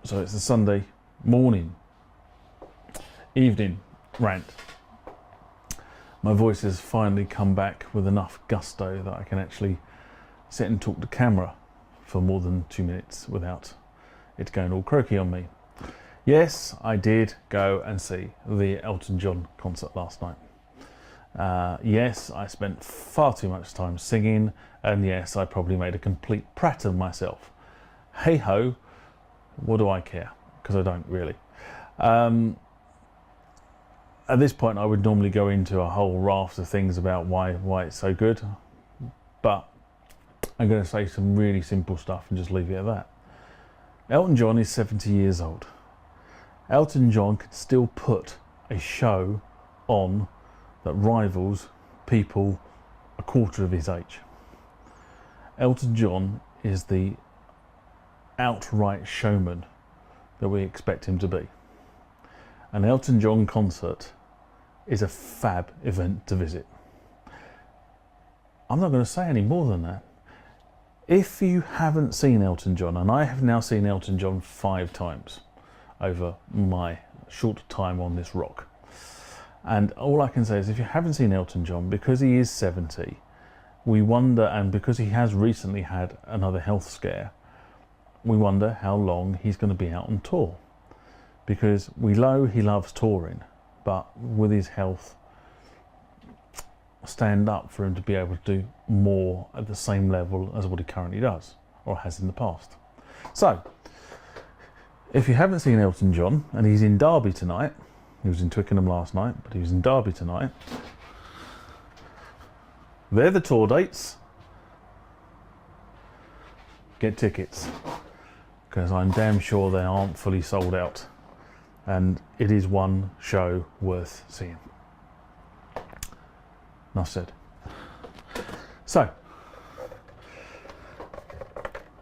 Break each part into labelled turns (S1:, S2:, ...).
S1: So it's a Sunday morning, evening rant. My voice has finally come back with enough gusto that I can actually sit and talk to camera for more than 2 minutes without it going all croaky on me. Yes, I did go and see the Elton John concert last night. Yes, I spent far too much time singing, and yes, I probably made a complete prat of myself. Hey ho, what do I care? Because I don't really. At this point, I would normally go into a whole raft of things about why it's so good, but I'm going to say some really simple stuff and just leave it at that. Elton John is 70 years old. Elton John could still put a show on that rivals people a quarter of his age. Elton John is the outright showman that we expect him to be. An Elton John concert is a fab event to visit. I'm not going to say any more than that. If you haven't seen Elton John, and I have now seen Elton John 5 times over my short time on this rock, and all I can say is if you haven't seen Elton John, because he is 70, we wonder, and because he has recently had another health scare, we wonder how long he's going to be out on tour. Because we know he loves touring, but with his health, stand up for him to be able to do more at the same level as what he currently does, or has in the past. So, if you haven't seen Elton John, and he's in Derby tonight, he was in Twickenham last night, but he was in Derby tonight, they're the tour dates. Get tickets, because I'm damn sure they aren't fully sold out. And it is one show worth seeing. Enough said. So,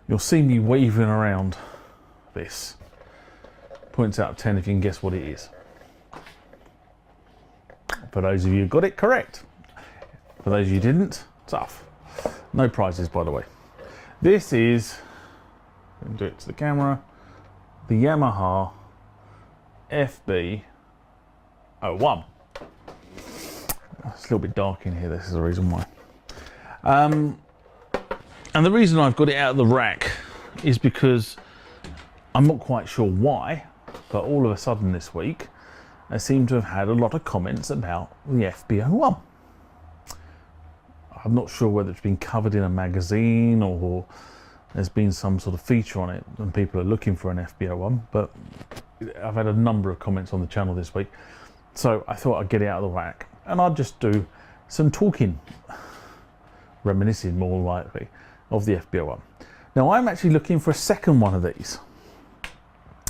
S1: you'll see me waving around this. Points out of 10 if you can guess what it is. For those of you who got it correct. For those of you who didn't, tough. No prizes, by the way. This is, do it to the camera, the Yamaha FB-01. It's a little bit dark in here, this is the reason why. And the reason I've got it out of the rack is because I'm not quite sure why, but all of a sudden this week I seem to have had a lot of comments about the FB-01. I'm not sure whether it's been covered in a magazine or there's been some sort of feature on it and people are looking for an FB-01, but I've had a number of comments on the channel this week, so I thought I'd get it out of the rack and I'd just do some talking, reminiscing more likely, of the FB-01. Now I'm actually looking for a second one of these,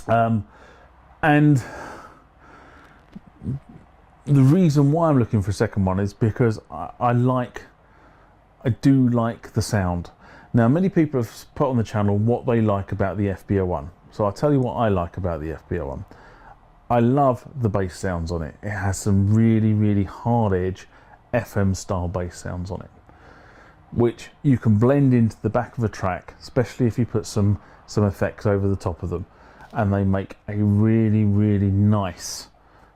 S1: and the reason why I'm looking for a second one is because I do like the sound. Now many people have put on the channel what they like about the FB-01. So I'll tell you what I like about the FB-01. I love the bass sounds on it. It has some really, really hard edge FM style bass sounds on it, which you can blend into the back of a track, especially if you put some effects over the top of them, and they make a really, really nice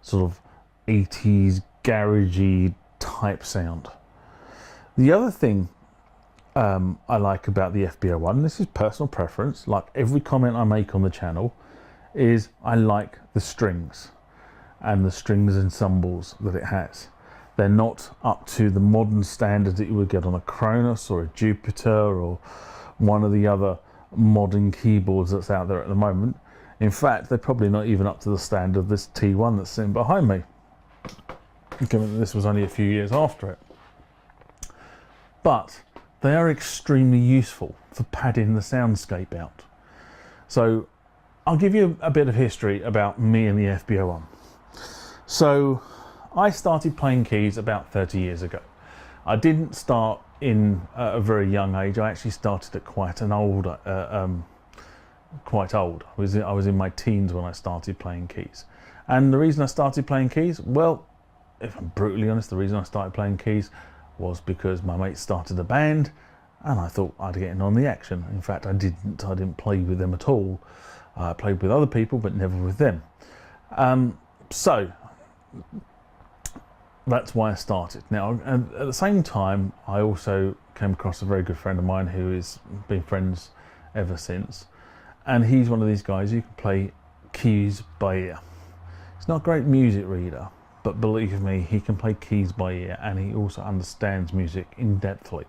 S1: sort of 80s garagey type sound. The other thing I like about the FB-01, this is personal preference, like every comment I make on the channel, is I like the strings and the strings ensembles that it has. They're not up to the modern standards that you would get on a Kronos or a Jupiter or one of the other modern keyboards that's out there at the moment. In fact, they're probably not even up to the standard of this T1 that's sitting behind me, given that this was only a few years after it. But they are extremely useful for padding the soundscape out. So I'll give you a bit of history about me and the FB-01. So I started playing keys about 30 years ago. I didn't start in a very young age. I actually started at quite old. I was in my teens when I started playing keys. And the reason I started playing keys, well, if I'm brutally honest, the reason I started playing keys was because my mate started a band and I thought I'd get in on the action. In fact, I didn't play with them at all. I played with other people, but never with them. So that's why I started. Now, and at the same time, I also came across a very good friend of mine who has been friends ever since, and he's one of these guys who can play keys by ear. He's not a great music reader, but believe me, he can play keys by ear, and he also understands music in depthly,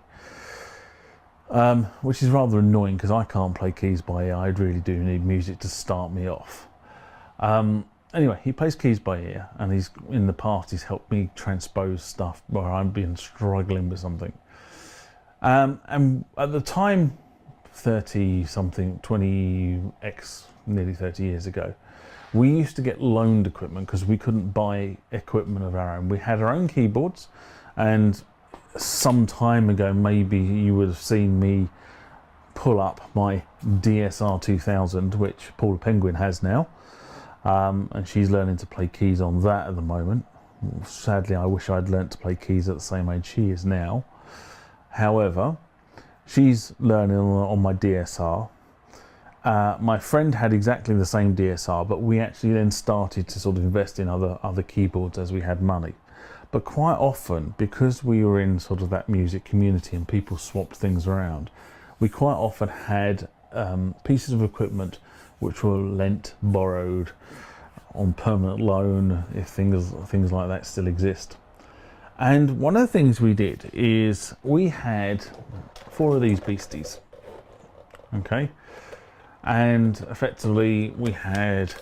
S1: which is rather annoying because I can't play keys by ear. I really do need music to start me off. Anyway, he plays keys by ear, and in the past he's helped me transpose stuff where I've been struggling with something. And at the time, 30-something, 20x, nearly 30 years ago, we used to get loaned equipment because we couldn't buy equipment of our own. We had our own keyboards, and some time ago, maybe you would have seen me pull up my DSR 2000, which Paula Penguin has now. And she's learning to play keys on that at the moment. Sadly, I wish I'd learnt to play keys at the same age she is now. However, she's learning on my DSR. My friend had exactly the same DSR, but we actually then started to sort of invest in other keyboards as we had money. But quite often, because we were in sort of that music community and people swapped things around, we quite often had pieces of equipment which were lent, borrowed, on permanent loan, if things like that still exist. And one of the things we did is we had 4 of these beasties, okay, and effectively we had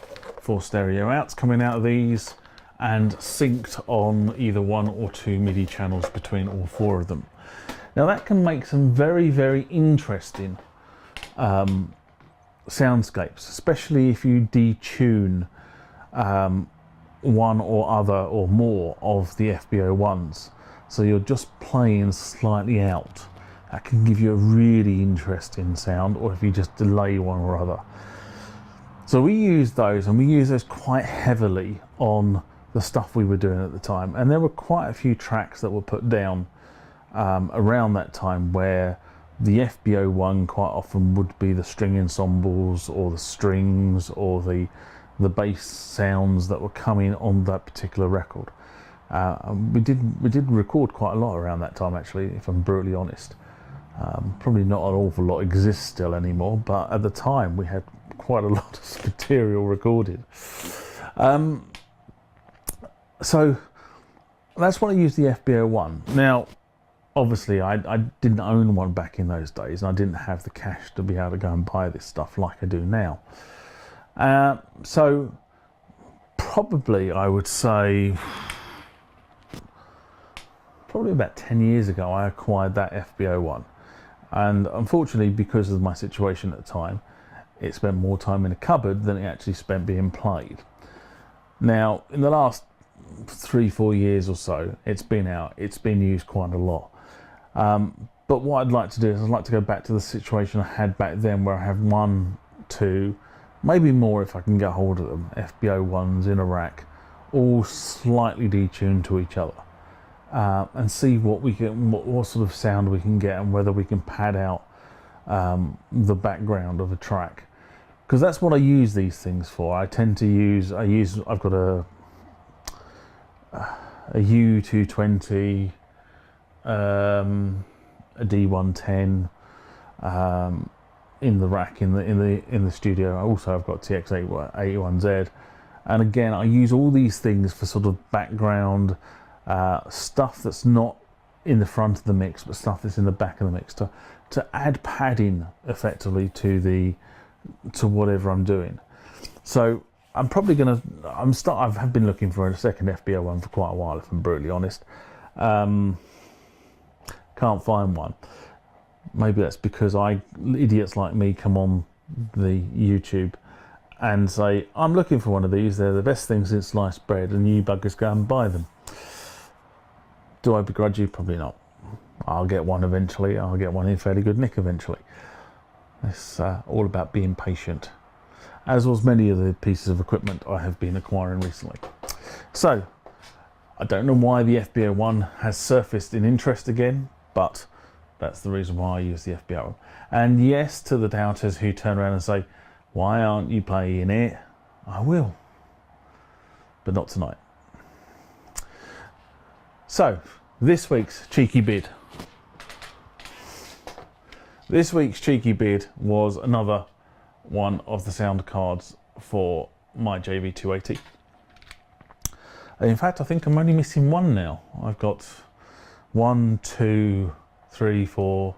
S1: 4 stereo outs coming out of these and synced on either 1 or 2 MIDI channels between all 4 of them. Now that can make some very, very interesting soundscapes, especially if you detune one or other or more of the FB-01s, so you're just playing slightly out. That can give you a really interesting sound, or if you just delay one or other. So we used those, and we used those quite heavily on the stuff we were doing at the time, and there were quite a few tracks that were put down around that time where the FB-01 quite often would be the string ensembles or the strings or the bass sounds that were coming on that particular record. We did record quite a lot around that time, actually, if I'm brutally honest. Probably not an awful lot exists still anymore, but at the time we had quite a lot of material recorded. So that's what I used the FB-01. Now, obviously, I didn't own one back in those days, and I didn't have the cash to be able to go and buy this stuff like I do now. So probably I would say probably about 10 years ago I acquired that FB-01, and unfortunately, because of my situation at the time, it spent more time in a cupboard than it actually spent being played. Now, in the last 3-4 years or so, it's been out, it's been used quite a lot. But what I'd like to do is I'd like to go back to the situation I had back then, where I have 1, 2, maybe more if I can get hold of them, FB-01s in a rack, all slightly detuned to each other, and see what we can, what sort of sound we can get, and whether we can pad out the background of a track, because that's what I use these things for. I've got a U220, a D110 in the rack in the studio. I've got TX-81Z, and again I use all these things for sort of background stuff that's not in the front of the mix, but stuff that's in the back of the mix, to add padding effectively to whatever I'm doing. So I'm probably gonna I've been looking for a second FB-01 for quite a while, if I'm brutally honest. Can't find one. Maybe that's because idiots like me come on the YouTube and say, I'm looking for one of these, they're the best things since sliced bread, and you buggers go and buy them. Do I begrudge you? Probably not. I'll get one eventually. I'll get one in fairly good nick eventually. It's all about being patient, as was many of the pieces of equipment I have been acquiring recently. So I don't know why the FB-01 has surfaced in interest again, but That's the reason why I use the FB-01. And yes, to the doubters who turn around and say, why aren't you playing it? I will, but not tonight. So, this week's cheeky bid. This week's cheeky bid was another one of the sound cards for my JV280. In fact, I think I'm only missing one now. I've got 1, 2, 3, 4.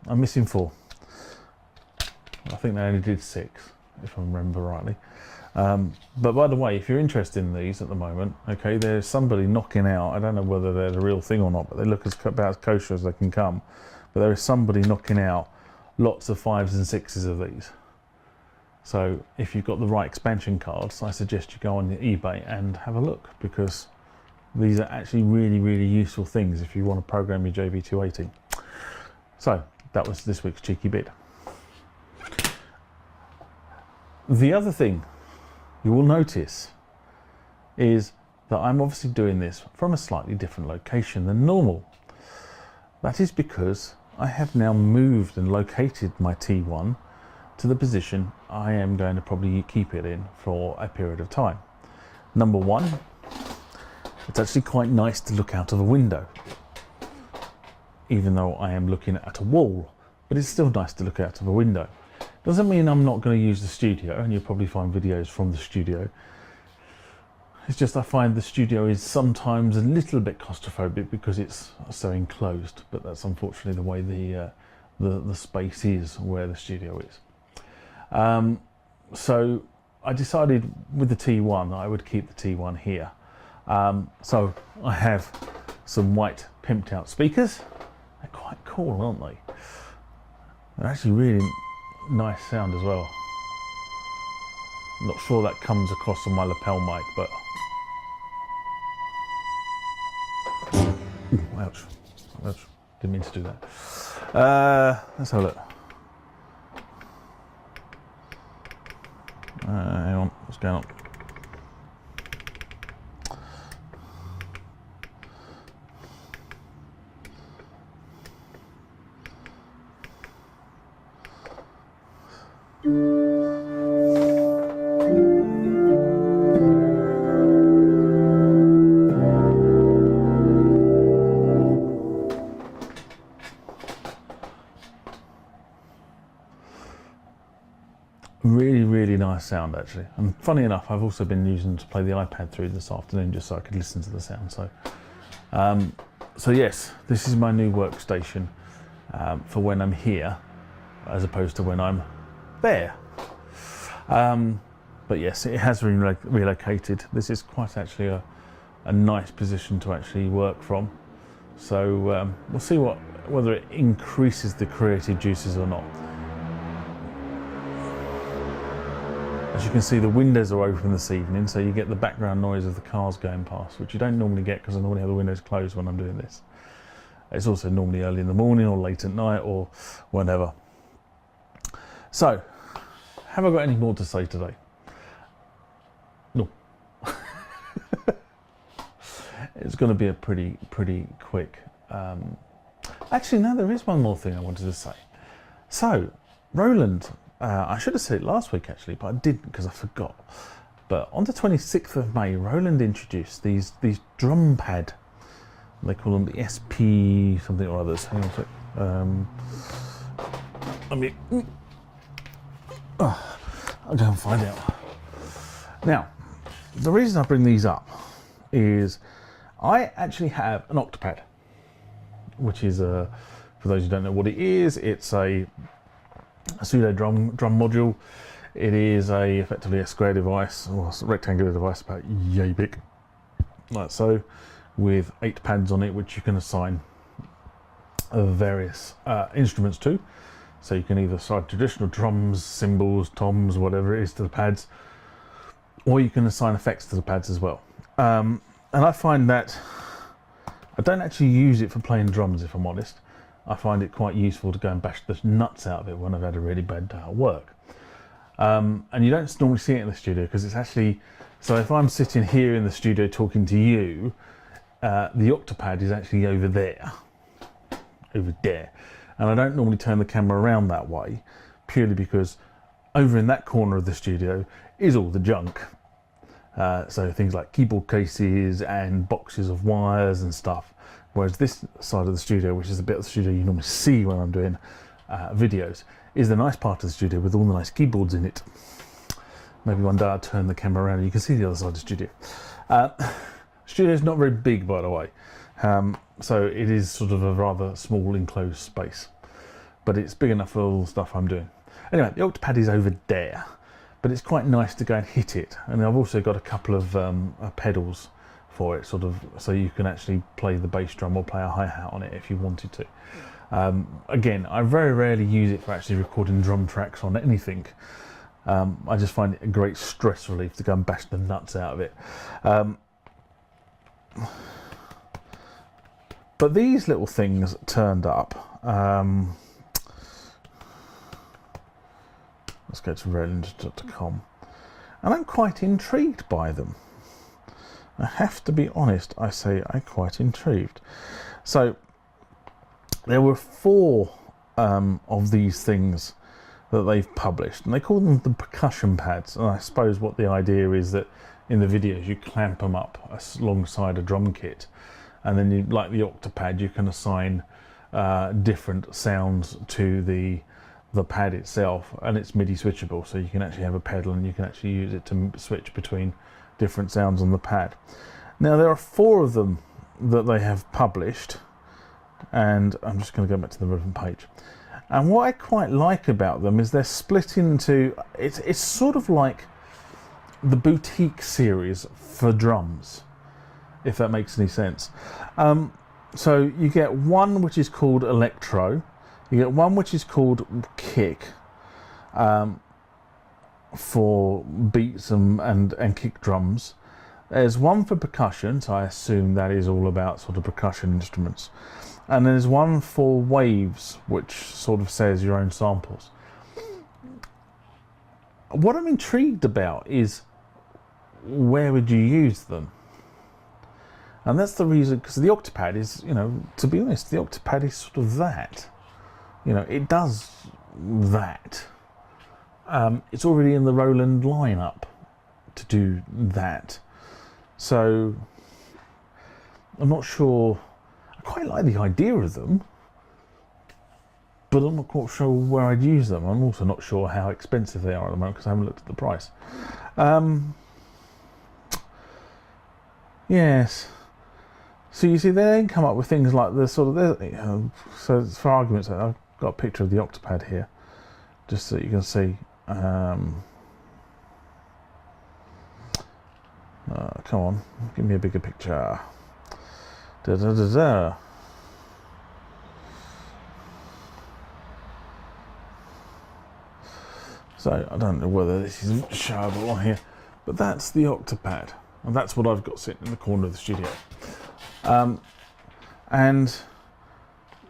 S1: I'm missing 4. I think they only did 6, if I remember rightly. But by the way, if you're interested in these at the moment, okay, there's somebody knocking out, I don't know whether they're the real thing or not, but they look about as kosher as they can come. But there is somebody knocking out lots of 5s and 6s of these. So if you've got the right expansion cards, I suggest you go on eBay and have a look, because these are actually really, really useful things if you want to program your JV280. So that was this week's cheeky bid. The other thing you will notice is that I'm obviously doing this from a slightly different location than normal. That is because I have now moved and located my T1 to the position I am going to probably keep it in for a period of time. Number one, it's actually quite nice to look out of a window, even though I am looking at a wall, but it's still nice to look out of a window. Doesn't mean I'm not going to use the studio, and you'll probably find videos from the studio. It's just I find the studio is sometimes a little bit claustrophobic because it's so enclosed, but that's unfortunately the way the space is where the studio is. So I decided with the T1 that I would keep the T1 here. So I have some white pimped out speakers. They're quite cool, aren't they? They're actually really nice sound as well. I'm not sure that comes across on my lapel mic, but ooh, ouch. Ouch. Didn't mean to do that. Let's have a look. Hang on, what's going on? Really nice sound actually, and funny enough I've also been using to play the iPad through this afternoon just so I could listen to the sound. So yes, this is my new workstation for when I'm here as opposed to when I'm there. But yes, it has been relocated. This is quite actually a nice position to actually work from, so we'll see whether it increases the creative juices or not. As you can see, the windows are open this evening, so you get the background noise of the cars going past, which you don't normally get because I normally have the windows closed when I'm doing this. It's also normally early in the morning or late at night or whenever. So, have I got any more to say today? No. It's going to be a pretty quick... Actually, no, there is one more thing I wanted to say. So, Roland... I should have said it last week actually, but I didn't because I forgot. But on the 26th of May, Roland introduced these drum pad. They call them the SP something or others. Hang on a sec. I'll go and find out. Now, the reason I bring these up is I actually have an Octopad, which is for those who don't know what it is, it's a pseudo drum module. It is effectively a square device, or a rectangular device about yay big, like so, with 8 pads on it which you can assign various instruments to. So you can either assign traditional drums, cymbals, toms, whatever it is to the pads, or you can assign effects to the pads as well. And I find that I don't actually use it for playing drums, if I'm honest. I find it quite useful to go and bash the nuts out of it when I've had a really bad day at work. And you don't normally see it in the studio because it's actually... So if I'm sitting here in the studio talking to you, the Octopad is actually over there. over there. And I don't normally turn the camera around that way, purely because over in that corner of the studio is all the junk. So things like keyboard cases and boxes of wires and stuff. Whereas this side of the studio, which is the bit of the studio you normally see when I'm doing videos, is the nice part of the studio with all the nice keyboards in it. Maybe one day I'll turn the camera around and you can see the other side of the studio. Studio is not very big, by the way. So it is sort of a rather small enclosed space. But it's big enough for all the stuff I'm doing. Anyway, the Octopad is over there. But it's quite nice to go and hit it. And I've also got a couple of pedals for it, sort of, so you can actually play the bass drum or play a hi-hat on it if you wanted to. Again, I very rarely use it for actually recording drum tracks on anything. I just find it a great stress relief to go and bash the nuts out of it. But these little things turned up. Let's go to Roland.com. And I'm quite intrigued by them. I have to be honest, I say I'm quite intrigued. So, there were 4 of these things that they've published, and they call them the percussion pads. And I suppose what the idea is that in the videos you clamp them up alongside a drum kit, and then you, like the Octopad, you can assign different sounds to the pad itself, and it's MIDI switchable, so you can actually have a pedal and you can actually use it to switch between different sounds on the pad. Now there are 4 of them that they have published, and I'm just going to go back to the relevant page. And what I quite like about them is they're split into, it's sort of like the boutique series for drums, if that makes any sense. So you get one which is called Electro, you get one which is called Kick, for beats and kick drums. There's one for percussion, so I assume that is all about sort of percussion instruments. And there's one for waves, which sort of says your own samples. What I'm intrigued about is where would you use them? And that's the reason, because the Octopad is, you know, to be honest, the Octopad is sort of that. You know, it does that. It's already in the Roland lineup to do that. So, I'm not sure. I quite like the idea of them, but I'm not quite sure where I'd use them. I'm also not sure how expensive they are at the moment because I haven't looked at the price. Yes. So you see, they then come up with things like the sort of, so for argument's sake, I've got a picture of the Octopad here, just so you can see. Come on, give me a bigger picture. Da, da, da, da. So I don't know whether this is showable on here, but that's the Octopad, and that's what I've got sitting in the corner of the studio. And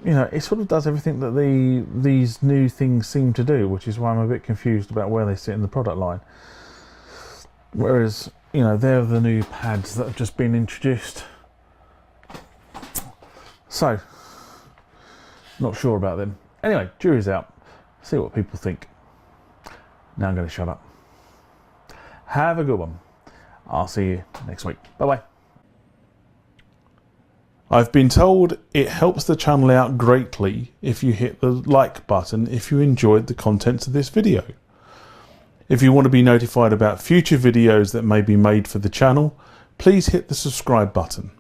S1: you know, it sort of does everything that these new things seem to do, which is why I'm a bit confused about where they sit in the product line. Whereas, you know, they're the new pads that have just been introduced. So, not sure about them. Anyway, jury's out. See what people think. Now I'm going to shut up. Have a good one. I'll see you next week. Bye-bye. I've been told it helps the channel out greatly if you hit the like button if you enjoyed the contents of this video. If you want to be notified about future videos that may be made for the channel, please hit the subscribe button.